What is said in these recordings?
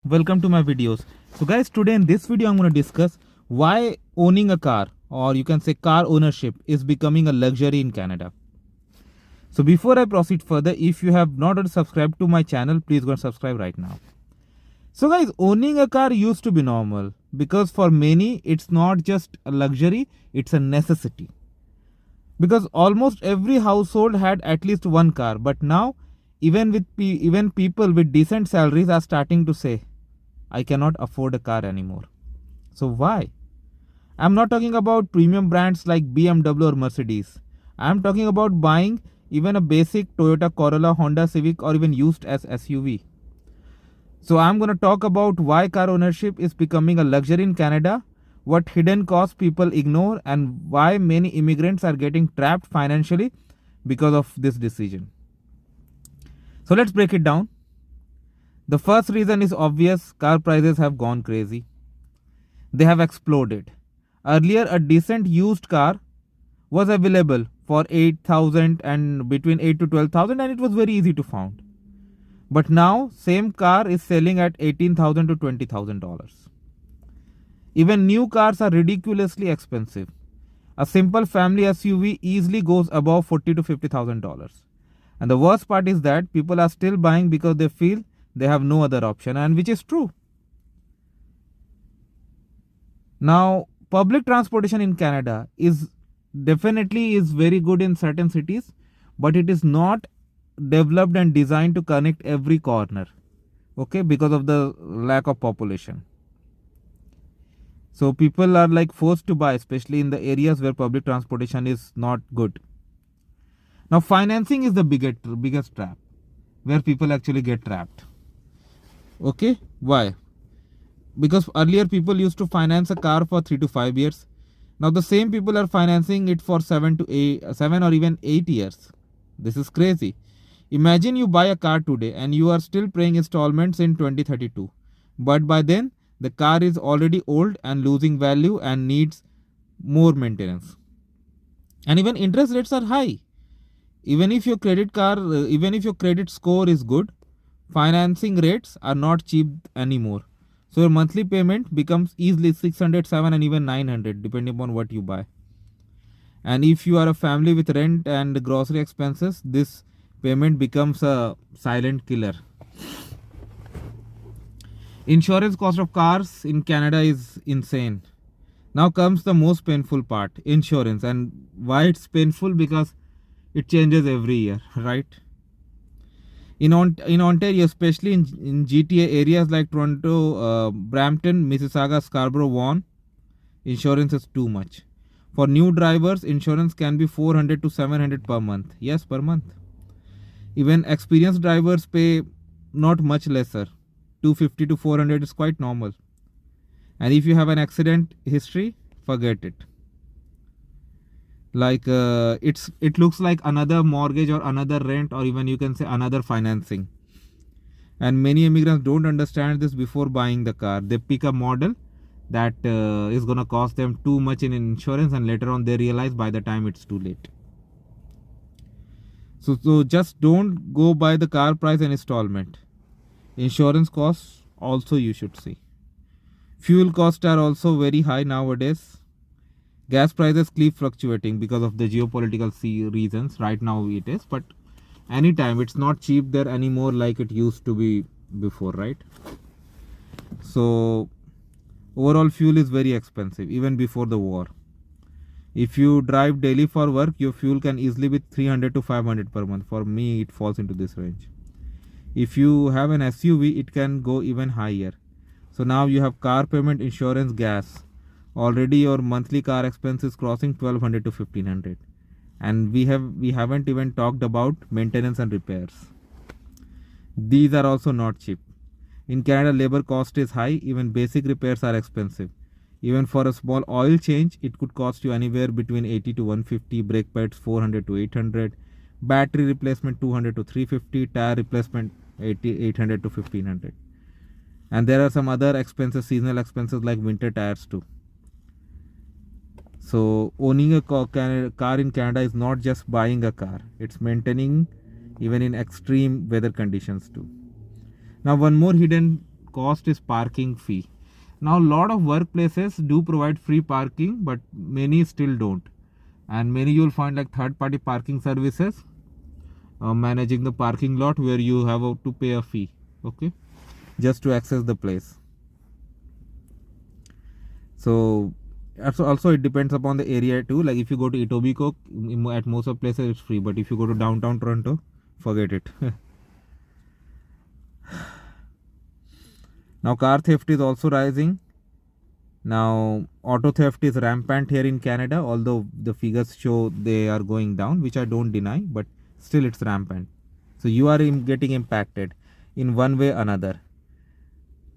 Welcome to my videos. So guys, today in this video I'm going to discuss why owning a car, or you can say car ownership, is becoming a luxury in Canada. So before I proceed further, if you have not already subscribed to my channel, please go and subscribe right now. So guys, owning a car used to be normal because for many it's not just a luxury, it's a necessity. Because almost every household had at least one car, but now even people with decent salaries are starting to say, I cannot afford a car anymore. So why? I'm not talking about premium brands like BMW or Mercedes. I'm talking about buying even a basic Toyota Corolla, Honda Civic, or even used as SUV. So I'm going to talk about why car ownership is becoming a luxury in Canada, what hidden costs people ignore, and why many immigrants are getting trapped financially because of this decision. So let's break it down. The first reason is obvious: car prices have gone crazy. They have exploded. Earlier, a decent used car was available for 8,000 and between 8 to 12,000, and it was very easy to find. But now, same car is selling at $18,000 to $20,000. Even new cars are ridiculously expensive. A simple family SUV easily goes above $40,000 to $50,000. And the worst part is that people are still buying because they feel they have no other option, and which is true. Now, public transportation in Canada is very good in certain cities, but it is not developed and designed to connect every corner. Okay, because of the lack of population. So people are like forced to buy, especially in the areas where public transportation is not good. Now, financing is the biggest trap where people actually get trapped. Okay, why? Because earlier people used to finance a car for 3 to 5 years. Now the same people are financing it for 7 or even 8 years. This is crazy. Imagine you buy a car today and you are still paying installments in 2032. But by then the car is already old and losing value and needs more maintenance. And even interest rates are high. Even if your credit score is good, financing rates are not cheap anymore. So your monthly payment becomes easily 600, 700 and even 900 depending upon what you buy. And if you are a family with rent and grocery expenses, this payment becomes a silent killer. Insurance cost of cars in Canada is insane. Now comes the most painful part, insurance. And why it's painful? Because it changes every year, right? In Ontario, especially in GTA areas like Toronto, Brampton, Mississauga, Scarborough, Vaughan, insurance is too much. For new drivers, insurance can be 400 to 700 per month. Yes, per month. Even experienced drivers pay not much lesser. 250 to 400 is quite normal. And if you have an accident history, forget it. Like it looks like another mortgage or another rent, or even you can say another financing. And many immigrants don't understand this before buying the car. They pick a model that is going to cost them too much in insurance, and later on they realize by the time it's too late. So just don't go by the car price and installment. Insurance costs also you should see. Fuel costs are also very high nowadays. Gas prices keep fluctuating because of the geopolitical reasons. Right now it is, but anytime it's not cheap there anymore like it used to be before, right? So overall fuel is very expensive even before the war. If you drive daily for work, your fuel can easily be 300 to 500 per month. For me, it falls into this range. If you have an SUV, it can go even higher. So now you have car payment, insurance, gas. Already your monthly car expense is crossing 1200 to 1500. And we haven't even talked about maintenance and repairs. These are also not cheap. In Canada, labor cost is high. Even basic repairs are expensive. Even for a small oil change, it could cost you anywhere between 80 to 150, brake pads 400 to 800, battery replacement 200 to 350, tire replacement 800 to 1500. And there are some other expenses, seasonal expenses like winter tires too. So owning a car in Canada is not just buying a car, it's maintaining even in extreme weather conditions too. Now one more hidden cost is parking fee. Now, a lot of workplaces do provide free parking, but many still don't. And many you'll find like third-party parking services managing the parking lot, where you have to pay a fee, okay, just to access the place. So also it depends upon the area too. Like if you go to Etobicoke, at most of places it's free, but if you go to downtown Toronto, forget it. Now car theft is also rising. Now auto theft is rampant here in Canada, although the figures show they are going down, which I don't deny, but still it's rampant. So you are getting impacted in one way or another.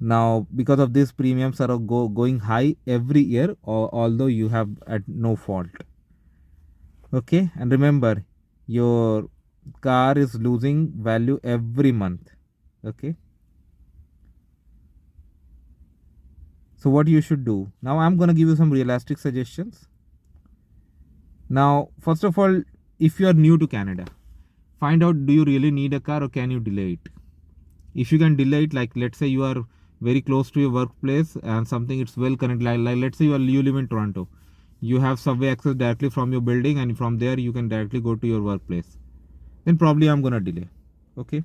Now because of this, premiums are going high every year, although you have at no fault. Okay, and remember, your car is losing value every month. Okay, so what you should do now, I'm going to give you some realistic suggestions. Now first of all, if you are new to Canada, find out, do you really need a car or can you delay it? If you can delay it, like let's say you are very close to your workplace and something it's well connected, like let's say you live in Toronto, you have subway access directly from your building, and from there you can directly go to your workplace, then probably I'm gonna delay. Okay,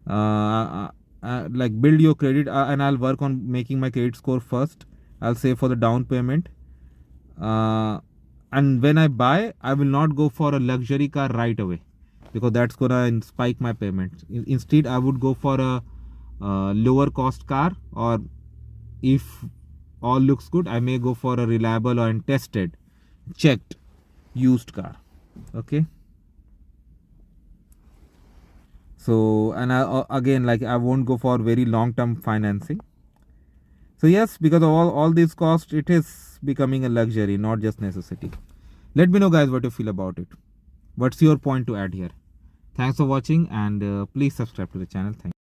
like build your credit, and I'll work on making my credit score first. I'll save for the down payment, and when I buy, I will not go for a luxury car right away, because that's gonna spike my payments. Instead, I would go for a lower cost car, or if all looks good, I may go for a reliable and tested, checked used car. Okay, so, and again, like I won't go for very long term financing. So yes, because of all these costs, it is becoming a luxury, not just necessity. Let me know guys what you feel about it. What's your point to add here? Thanks for watching, and please subscribe to the channel. Thank you.